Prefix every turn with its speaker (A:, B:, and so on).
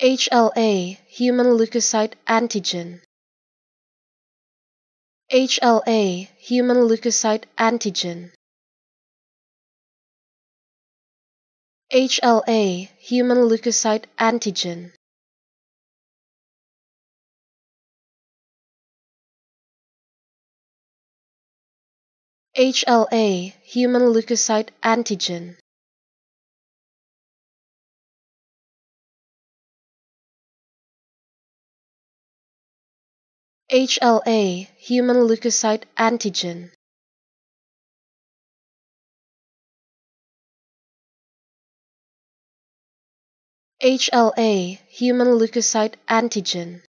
A: HLA, human leukocyte antigen. HLA, human leukocyte antigen. HLA, human leukocyte antigen. HLA, human leukocyte antigen. HLA, human leukocyte antigen. HLA, human leukocyte antigen.